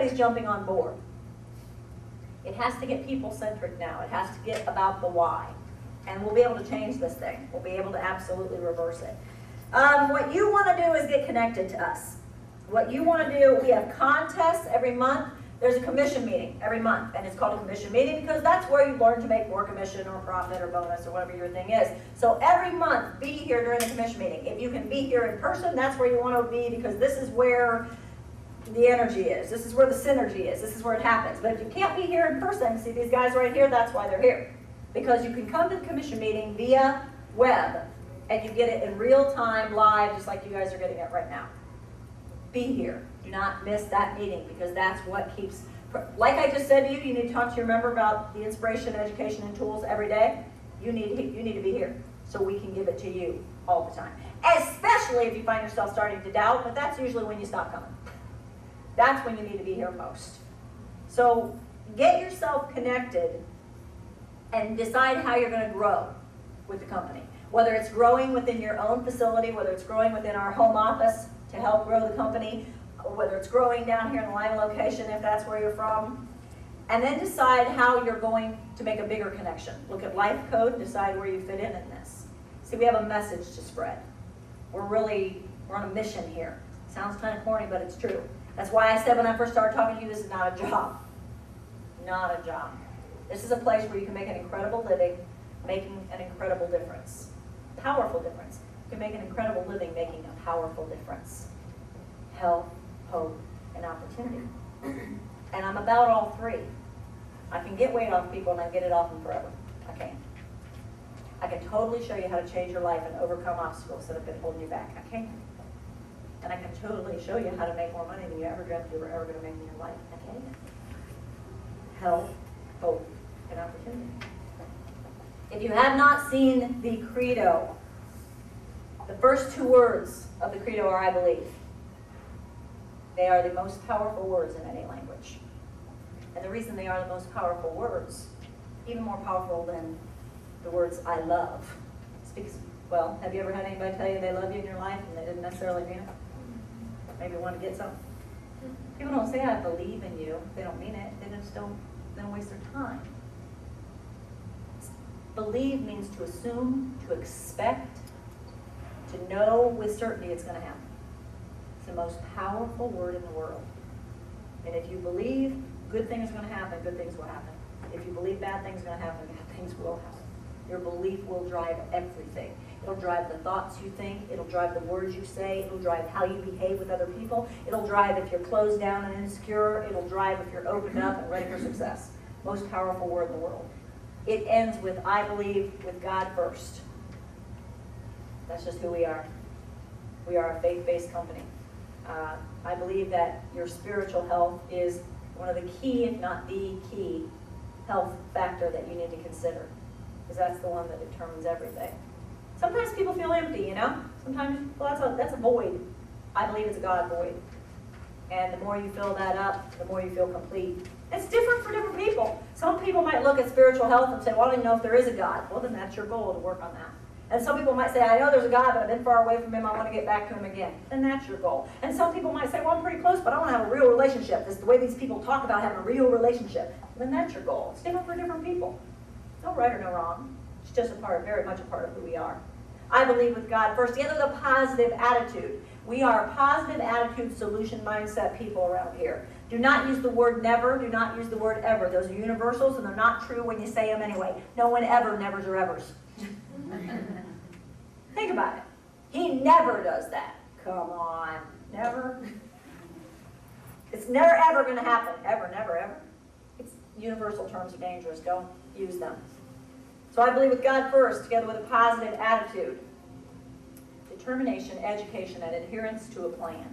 everybody's jumping on board. It has to get people-centric now. It has to get about the why. And we'll be able to change this thing. We'll be able to absolutely reverse it. What you want to do is get connected to us. What you want to do, we have contests every month. There's a commission meeting every month, and it's called a commission meeting because that's where you learn to make more commission or profit or bonus or whatever your thing is. So every month, be here during the commission meeting. If you can be here in person, that's where you want to be because this is where the energy is. This is where the synergy is. This is where it happens. But if you can't be here in person, see these guys right here, that's why they're here. Because you can come to the commission meeting via web, and you get it in real time, live, just like you guys are getting it right now. Be here. Do not miss that meeting because that's what keeps, like I just said to you, you need to talk to your member about the inspiration, education, and tools every day. You need to be here so we can give it to you all the time. Especially if you find yourself starting to doubt, but that's usually when you stop coming. That's when you need to be here most. So get yourself connected and decide how you're going to grow with the company. Whether it's growing within your own facility, whether it's growing within our home office to help grow the company, or whether it's growing down here in the Lima location if that's where you're from. And then decide how you're going to make a bigger connection. Look at life code, decide where you fit in this. See, we have a message to spread. We're on a mission here. Sounds kind of corny, but it's true. That's why I said when I first started talking to you, this is not a job. Not a job. This is a place where you can make an incredible living, making an incredible difference. Powerful difference. You can make an incredible living making a powerful difference. Health, hope, and opportunity. And I'm about all three. I can get weight off people and I get it off them forever. I can. I can totally show you how to change your life and overcome obstacles that have been holding you back. I can. And I can totally show you how to make more money than you ever dreamt you were ever going to make in your life. I can. Health, hope, and opportunity. If you have not seen the Credo, the first two words of the Credo are I believe. They are the most powerful words in any language. And the reason they are the most powerful words, even more powerful than the words I love, is because, well, have you ever had anybody tell you they love you in your life and they didn't necessarily mean it? Maybe want to get something. People don't say I believe in you. They don't mean it. They just don't waste their time. Believe means to assume, to expect, to know with certainty it's going to happen. It's the most powerful word in the world. And if you believe good things are going to happen, good things will happen. If you believe bad things are going to happen, bad things will happen. Your belief will drive everything. It'll drive the thoughts you think. It'll drive the words you say. It'll drive how you behave with other people. It'll drive if you're closed down and insecure. It'll drive if you're opened up and ready for success. Most powerful word in the world. It ends with, I believe, with God first. That's just who we are. We are a faith-based company. I believe that your spiritual health is one of the key, if not the key, health factor that you need to consider. Because that's the one that determines everything. Sometimes people feel empty, you know? Sometimes, well, that's a void. I believe it's a God void. And the more you fill that up, the more you feel complete. It's different for different people. Some people might look at spiritual health and say, well, I don't even know if there is a God. Well, then that's your goal to work on that. And some people might say, I know there's a God, but I've been far away from him. I want to get back to him again. Then that's your goal. And some people might say, well, I'm pretty close, but I want to have a real relationship. This is the way these people talk about having a real relationship. Then that's your goal. It's different for different people. No right or no wrong. It's just very much a part of who we are. I believe with God first. Together with a positive attitude. We are positive attitude, solution mindset people around here. Do not use the word never. Do not use the word ever. Those are universals, and they're not true when you say them anyway. No one ever nevers or evers. Think about it. He never does that. Come on. Never. It's never ever going to happen. Ever, never, ever. It's universal terms are dangerous. Don't use them. So I believe with God first, together with a positive attitude, determination, education, and adherence to a plan.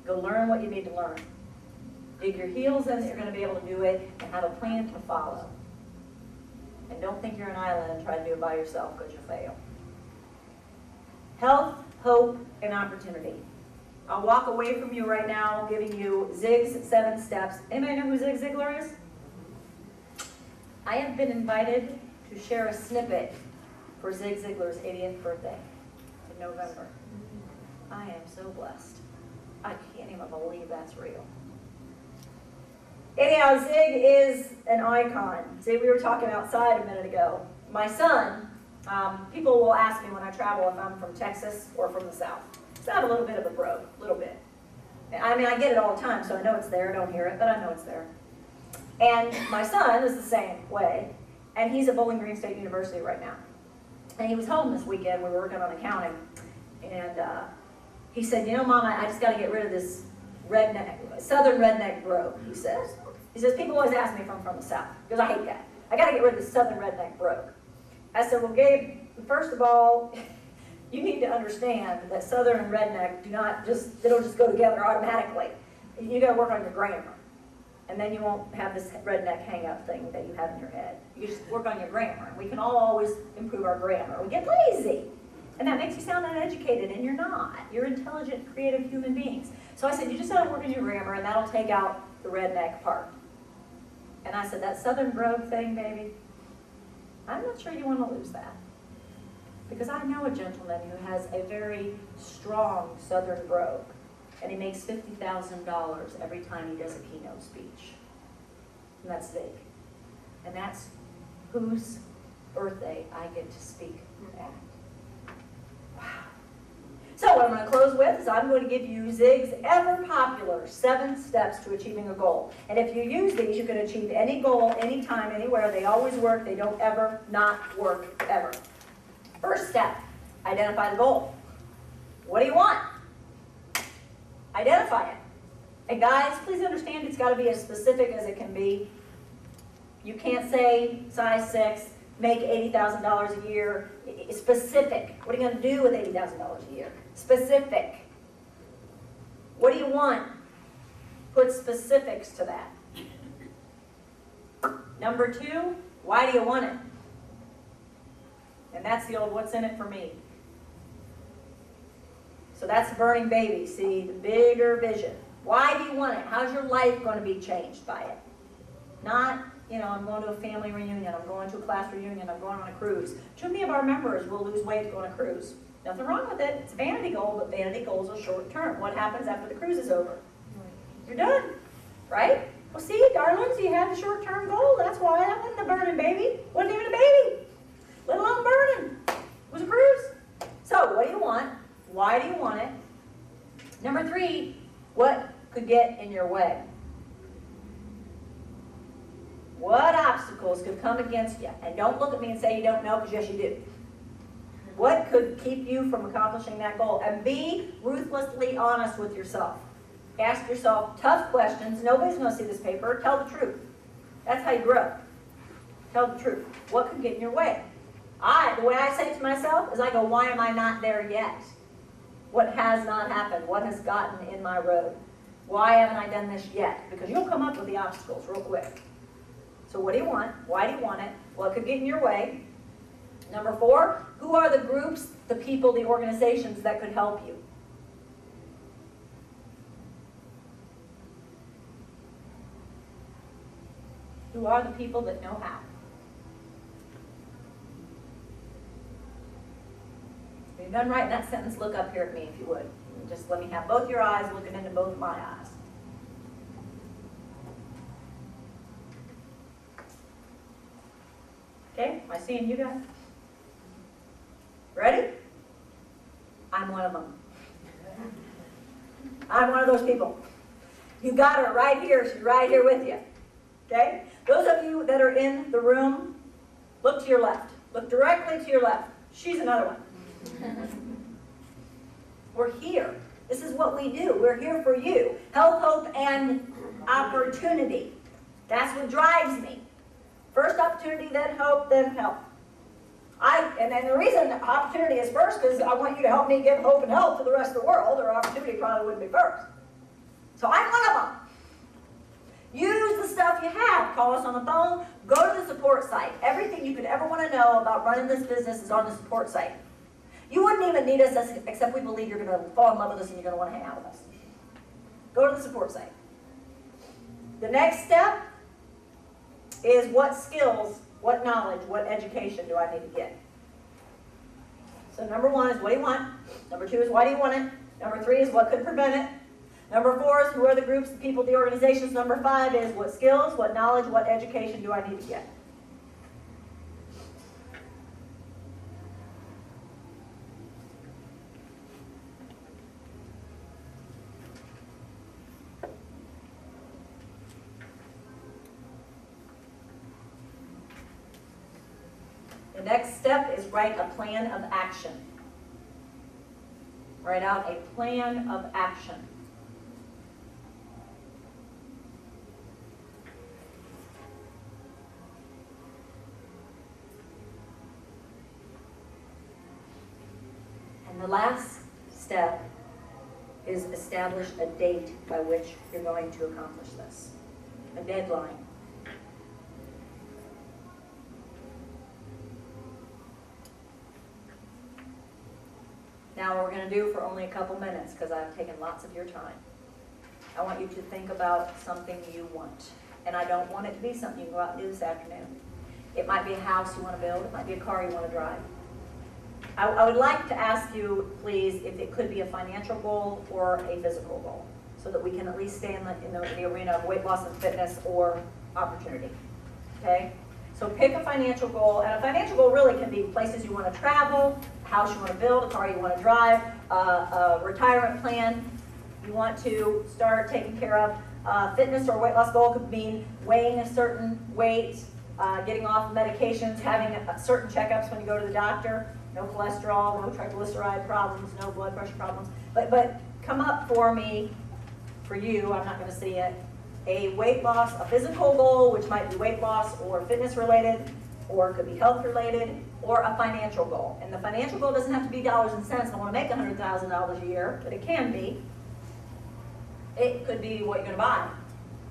Go learn what you need to learn. Dig your heels in that you're going to be able to do it, and have a plan to follow. And don't think you're an island and try to do it by yourself because you'll fail. Health, hope, and opportunity. I'll walk away from you right now giving you Zig's 7 steps. Anybody know who Zig Ziglar is? I have been invited to share a snippet for Zig Ziglar's 80th birthday in November. I am so blessed. I can't even believe that's real. Anyhow, Zig is an icon. See, we were talking outside a minute ago. My son, people will ask me when I travel if I'm from Texas or from the South. So I have a little bit of a brogue, a little bit. I mean, I get it all the time, so I know it's there. I don't hear it, but I know it's there. And my son is the same way, and he's at Bowling Green State University right now. And he was home this weekend. We were working on accounting, and he said, you know, Mom, I just got to get rid of this southern redneck brogue, he says. He says, people always ask me if I'm from the South, because I hate that. I got to get rid of the southern redneck brogue. I said, well, Gabe, first of all, you need to understand that southern and redneck they don't just go together automatically. You got to work on your grammar. And then you won't have this redneck hang-up thing that you have in your head. You just work on your grammar. We can all always improve our grammar. We get lazy. And that makes you sound uneducated, and you're not. You're intelligent, creative human beings. So I said, you just got to work on your grammar, and that'll take out the redneck part. And I said, that southern brogue thing, baby, I'm not sure you want to lose that. Because I know a gentleman who has a very strong southern brogue, and he makes $50,000 every time he does a keynote speech. And that's Zig. And that's whose birthday I get to speak at. Wow. So what I'm going to close with is I'm going to give you Zig's ever-popular 7 steps to achieving a goal. And if you use these, you can achieve any goal, anytime, anywhere. They always work. They don't ever not work, ever. First step, identify the goal. What do you want? Identify it. And guys, please understand it's got to be as specific as it can be. You can't say size 6, make $80,000 a year. It's specific. What are you going to do with $80,000 a year? Specific. What do you want? Put specifics to that. Number 2, why do you want it? And that's the old what's in it for me. So that's the burning baby. See, the bigger vision. Why do you want it? How's your life going to be changed by it? Not, you know, I'm going to a family reunion, I'm going to a class reunion, I'm going on a cruise. Too many of our members will lose weight going on a cruise. Nothing wrong with it. It's a vanity goal, but vanity goals are short term. What happens after the cruise is over? You're done, right? Well, see, darlings, you had the short term goal. That's why that wasn't a burning baby. Wasn't even a baby, let alone burning. It was a cruise. So, what do you want? Why do you want it? Number 3, what could get in your way? What obstacles could come against you? And don't look at me and say you don't know, because yes, you do. What could keep you from accomplishing that goal? And be ruthlessly honest with yourself. Ask yourself tough questions. Nobody's going to see this paper. Tell the truth. That's how you grow. Tell the truth. What could get in your way? The way I say it to myself is I go, why am I not there yet? What has not happened? What has gotten in my road? Why haven't I done this yet? Because you'll come up with the obstacles real quick. So what do you want? Why do you want it? What could get in your way? Number 4, who are the groups, the people, the organizations that could help you? Who are the people that know how? If you're done writing that sentence, look up here at me if you would. Just let me have both your eyes looking into both of my eyes. Okay, am I seeing you guys? Ready? I'm one of them. I'm one of those people. You got her right here. She's right here with you. Okay? Those of you that are in the room, look to your left. Look directly to your left. She's another one. We're here. This is what we do. We're here for you. Health, hope, and opportunity. That's what drives me. First opportunity, then hope, then health. And then the reason opportunity is first is I want you to help me give hope and health to the rest of the world, or opportunity probably wouldn't be first. So I'm one of them. Use the stuff you have. Call us on the phone. Go to the support site. Everything you could ever want to know about running this business is on the support site. You wouldn't even need us except we believe you're going to fall in love with us and you're going to want to hang out with us. Go to the support site. The next step is what skills, what knowledge, what education do I need to get? So number 1 is what do you want? Number 2 is why do you want it? Number 3 is what could prevent it? Number 4 is who are the groups, the people, the organizations. Number 5 is what skills, what knowledge, what education do I need to get? The next step is write a plan of action. Write out a plan of action. And the last step is establish a date by which you're going to accomplish this. A deadline. Now what we're going to do for only a couple minutes, because I've taken lots of your time, I want you to think about something you want. And I don't want it to be something you can go out and do this afternoon. It might be a house you want to build. It might be a car you want to drive. I would like to ask you, please, if it could be a financial goal or a physical goal, so that we can at least stay in the arena of weight loss and fitness or opportunity. Okay? So pick a financial goal, and a financial goal really can be places you want to travel, a house you want to build, a car you want to drive, a retirement plan you want to start taking care of. Fitness or weight loss goal could mean weighing a certain weight, getting off medications, having certain checkups when you go to the doctor, no cholesterol, no triglyceride problems, no blood pressure problems. But come up for me, for you, I'm not going to see it, a weight loss, a physical goal, which might be weight loss or fitness related, or it could be health related, or a financial goal. And the financial goal doesn't have to be dollars and cents. I want to make $100,000 a year, but it can be. It could be what you're going to buy,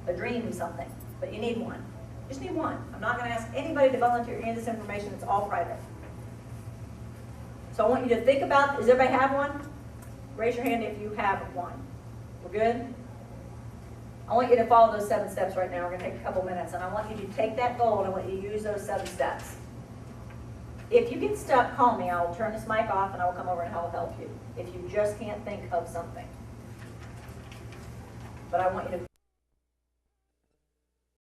a dream, something, but you need one. Just need one. I'm not going to ask anybody to volunteer any of this information. It's all private. So I want you to think about, does everybody have one? Raise your hand if you have one. We're good? I want you to follow those 7 steps right now. We're going to take a couple minutes, and I want you to take that goal and I want you to use those 7 steps. If you get stuck, call me. I'll turn this mic off and I will come over and I'll help you if you just can't think of something. But I want you to